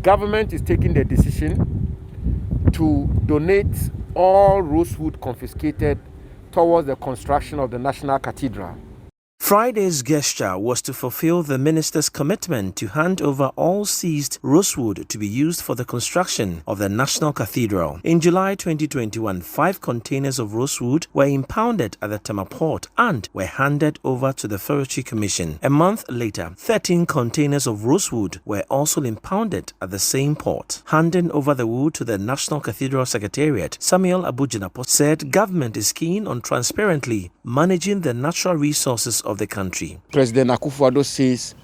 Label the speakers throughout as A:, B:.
A: government is taking the decision to donate all rosewood confiscated towards the construction of the National Cathedral.
B: Friday's gesture was to fulfill the minister's commitment to hand over all seized rosewood to be used for the construction of the National Cathedral. In July 2021, 5 containers of rosewood were impounded at the Tema port and were handed over to the Forestry Commission. A month later, 13 containers of rosewood were also impounded at the same port. Handing over the wood to the National Cathedral Secretariat, Samuel Abujinapo said government is keen on transparently managing the natural resources of the country.
A: President Akufo-Addo says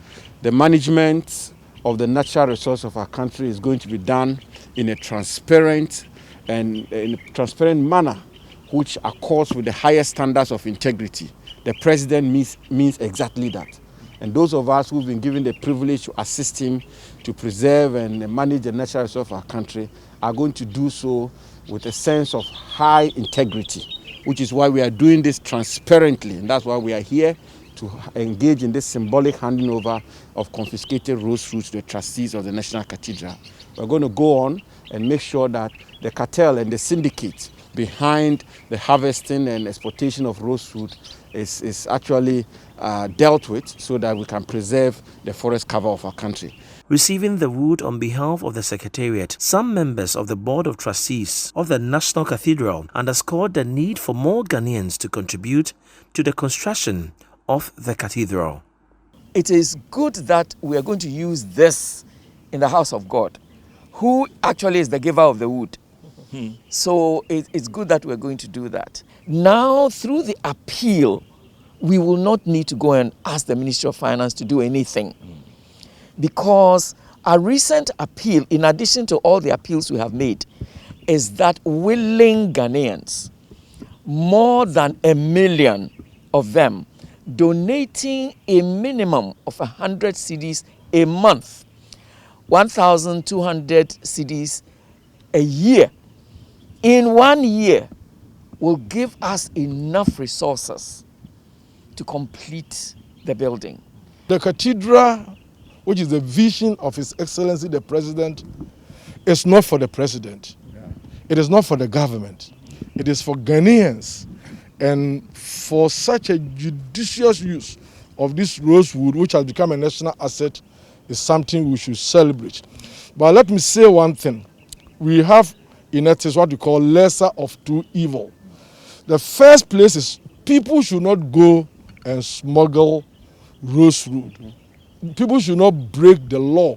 A: the management of the natural resource of our country is going to be done in a transparent manner, which accords with the highest standards of integrity. The president means exactly that. And those of us who've been given the privilege to assist him to preserve and manage the natural resource of our country are going to do so with a sense of high integrity, which is why we are doing this transparently. And that's why we are here to engage in this symbolic handing over of confiscated rosewood to the trustees of the National Cathedral. We're going to go on and make sure that the cartel and the syndicate behind the harvesting and exportation of rosewood is actually dealt with so that we can preserve the forest cover of our country.
B: Receiving the wood on behalf of the Secretariat, some members of the Board of Trustees of the National Cathedral underscored the need for more Ghanaians to contribute to the construction of the cathedral.
C: It is good that we are going to use this in the house of God, who actually is the giver of the wood. So it's good that we're going to do that. Now, through the appeal, we will not need to go and ask the Ministry of Finance to do anything. Because a recent appeal, in addition to all the appeals we have made, is that willing Ghanaians, more than 1 million of them, donating a minimum of 100 cedis a month, 1,200 cedis a year, in 1 year, will give us enough resources to complete the building.
D: The cathedral, which is the vision of His Excellency the President, is not for the President. It is not for the government. It is for Ghanaians. And for such a judicious use of this rosewood, which has become a national asset, is something we should celebrate. But let me say one thing. We have in ethics what we call lesser of two evil. The first place is people should not go and smuggle rosewood. People should not break the law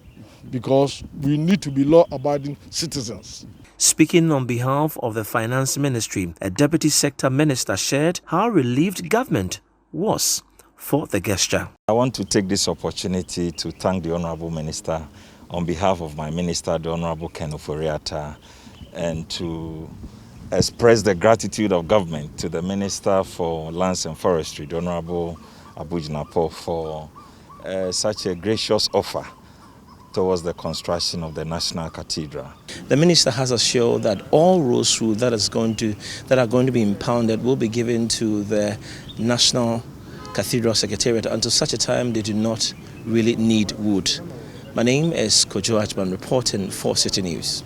D: because we need to be law-abiding citizens.
B: Speaking on behalf of the Finance Ministry, a Deputy Sector Minister shared how relieved government was for the gesture.
E: I want to take this opportunity to thank the Honourable Minister on behalf of my Minister, the Honourable Ken Ofori-Atta, and to express the gratitude of government to the Minister for Lands and Forestry, the Honourable Abujinapo, for such a gracious offer towards the construction of the National Cathedral.
B: The minister has assured that all rosewood that are going to be impounded will be given to the National Cathedral Secretariat until such a time they do not really need wood. My name is Kojo Ajman, reporting for Citi News.